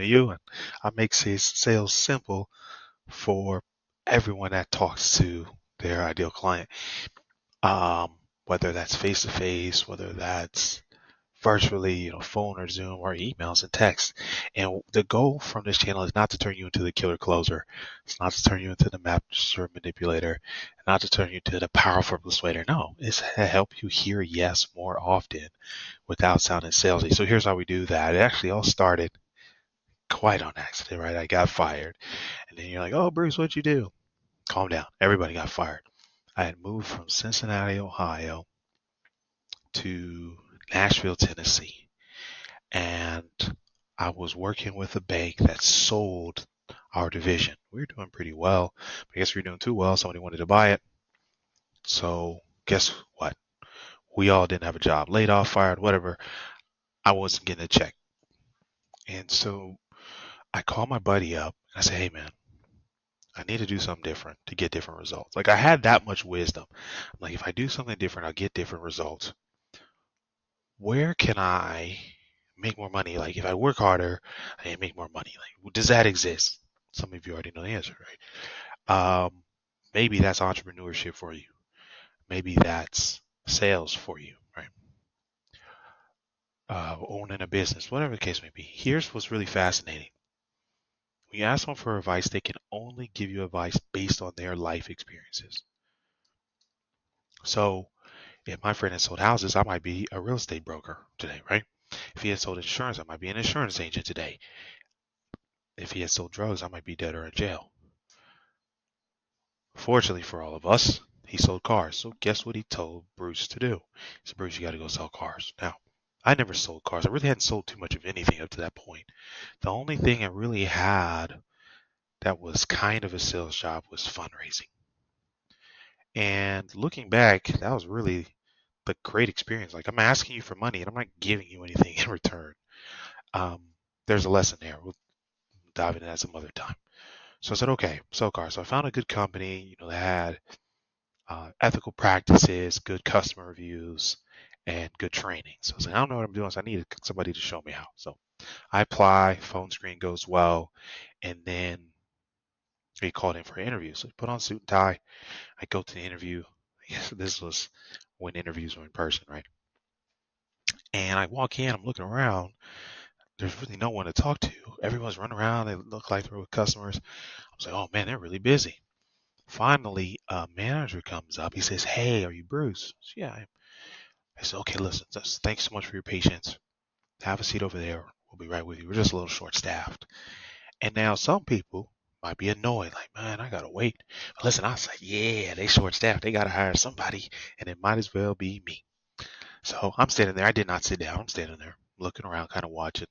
to you, and I make sales simple for everyone that talks to their ideal client. Whether that's face to face, whether that's virtually, phone or Zoom or emails and text. And the goal from this channel is not to turn you into the killer closer. It's not to turn you into the master manipulator, not to turn you into the powerful persuader. No, it's to help you hear yes more often without sounding salesy. So here's how we do that. It actually all started quite on accident, right? I got fired. And then you're like, oh, Bruce, what'd you do? Calm down. Everybody got fired. I had moved from Cincinnati, Ohio to Nashville, Tennessee. And I was working with a bank that sold our division. We were doing pretty well. I guess we were doing too well. Somebody wanted to buy it. So guess what? We all didn't have a job. Laid off, fired, whatever. I wasn't getting a check. And so I called my buddy up. And I said, hey, man, I need to do something different to get different results. Like I had that much wisdom. I'm like, if I do something different, I'll get different results. Where can I make more money? Like if I work harder, I can make more money. Like does that exist? Some of you already know the answer, right? Maybe that's entrepreneurship for you. Maybe that's sales for you, right? Owning a business, whatever the case may be. Here's what's really fascinating. When you ask someone for advice, they can only give you advice based on their life experiences. So if my friend had sold houses, I might be a real estate broker today, right? If he had sold insurance, I might be an insurance agent today. If he had sold drugs, I might be dead or in jail. Fortunately for all of us, he sold cars. So guess what he told Bruce to do? He said, Bruce, you got to go sell cars. Now, I never sold cars. I really hadn't sold too much of anything up to that point. The only thing I really had that was kind of a sales job was fundraising. And looking back, that was really the great experience. Like I'm asking you for money and I'm not giving you anything in return. Um, there's a lesson there. We'll dive into that some other time. So I said, okay, sell cars. So I found a good company, that had ethical practices, good customer reviews, and good training. So I was like, I don't know what I'm doing, so I need somebody to show me how. So I apply, phone screen goes well, and then he called in for an interview. So I put on a suit and tie. I go to the interview. This was when interviews were in person, right? And I walk in, I'm looking around. There's really no one to talk to. Everyone's running around. They look like they're with customers. I was like, oh man, they're really busy. Finally, a manager comes up. He says, hey, are you Bruce? I said, yeah, I said, okay, listen, thanks so much for your patience. Have a seat over there. We'll be right with you. We're just a little short staffed. And now some people might be annoyed, like, man, I gotta wait. But listen, I was like, yeah, they short staffed. They gotta hire somebody, and it might as well be me. So I'm standing there. I did not sit down. I'm standing there looking around, kind of watching.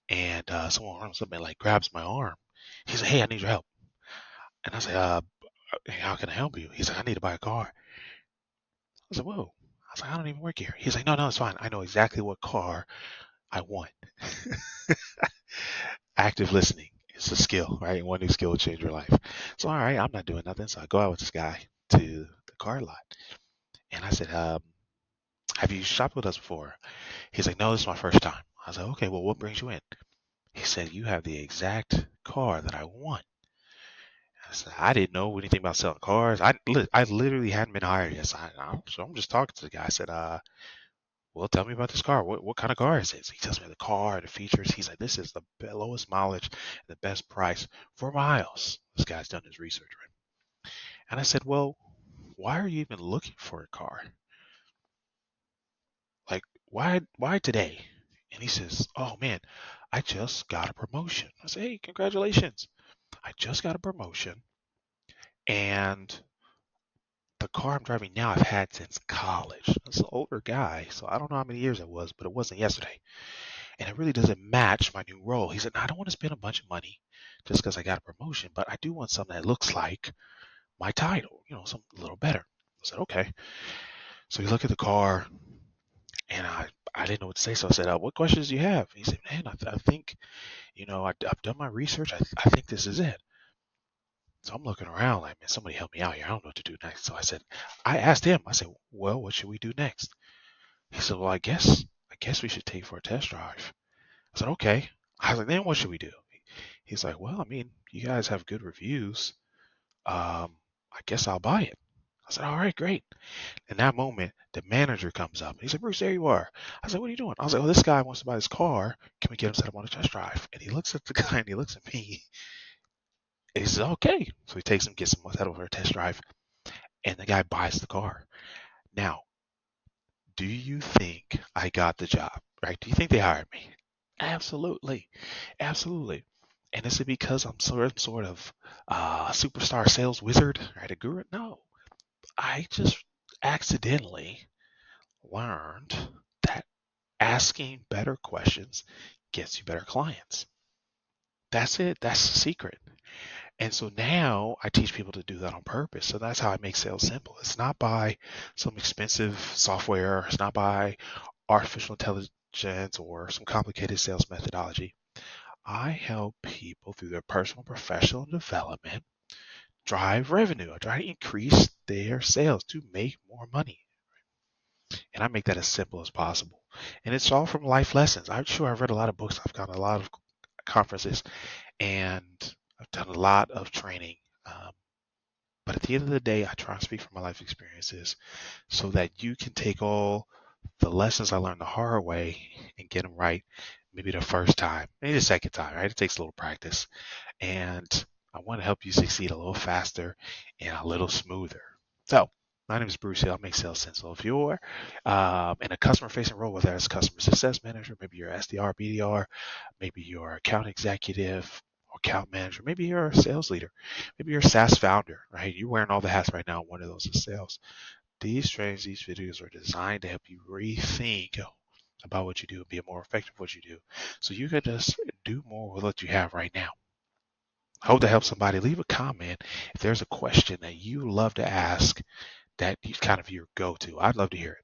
And someone runs up and like grabs my arm. He's like, hey, I need your help. And I say, how can I help you? He's like, I need to buy a car. I said, whoa. I was like, I don't even work here. He's like, no, it's fine. I know exactly what car I want. Active listening is a skill, right? One new skill will change your life. So, all right, I'm not doing nothing. So I go out with this guy to the car lot. And I said, have you shopped with us before? He's like, no, this is my first time. I was like, okay, well, what brings you in? He said, you have the exact car that I want. I said, I didn't know anything about selling cars. I literally hadn't been hired yet. So I'm just talking to the guy. I said, well, tell me about this car. What kind of car is it? So he tells me the car, the features. He's like, this is the lowest mileage and the best price for miles. This guy's done his research, right? And I said, well, why are you even looking for a car? Like, why today? And he says, oh man, I just got a promotion. I say, hey, congratulations. I just got a promotion and the car I'm driving now I've had since college. It's an older guy, so I don't know how many years it was, but it wasn't yesterday. And it really doesn't match my new role. He said, no, I don't want to spend a bunch of money just because I got a promotion, but I do want something that looks like my title, something a little better. I said, okay. So we look at the car, and I didn't know what to say, so I said, what questions do you have? He said, man, I think, I've done my research. I think this is it. So I'm looking around like, man, somebody help me out here. I don't know what to do next. So I asked him, I said, well, what should we do next? He said, well, I guess we should take for a test drive. I said, okay. I was like, then what should we do? He's like, well, I mean, you guys have good reviews. I guess I'll buy it. I said, all right, great. In that moment, the manager comes up. He said, Bruce, there you are. I said, what are you doing? I was like, well, this guy wants to buy this car. Can we get him set up on a test drive? And he looks at the guy and he looks at me. And he says, okay. So he takes him, gets him set over a test drive, and the guy buys the car. Now, do you think I got the job? Right? Do you think they hired me? Absolutely. Absolutely. And is it because I'm sort of superstar sales wizard, right? A guru? No. I just accidentally learned that asking better questions gets you better clients. That's it. That's the secret. And so now I teach people to do that on purpose. So that's how I make sales simple. It's not by some expensive software. It's not by artificial intelligence or some complicated sales methodology. I help people through their personal and professional development drive revenue. I try to increase their sales to make more money. And I make that as simple as possible. And it's all from life lessons. I'm sure I've read a lot of books. I've gone to a lot of conferences, and I've done a lot of training. But at the end of the day, I try to speak from my life experiences so that you can take all the lessons I learned the hard way and get them right maybe the first time, maybe the second time, right? It takes a little practice. And I want to help you succeed a little faster and a little smoother. So, my name is Bruce Hill. I make sales sensible. If you're in a customer-facing role, whether it's customer success manager, maybe you're SDR, BDR, maybe you're account executive or account manager, maybe you're a sales leader, maybe you're a SaaS founder, right? You're wearing all the hats right now. One of those is sales. These trainings, these videos are designed to help you rethink about what you do and be more effective at what you do. So you can just do more with what you have right now. I hope to help somebody. Leave a comment if there's a question that you love to ask that is kind of your go-to. I'd love to hear it.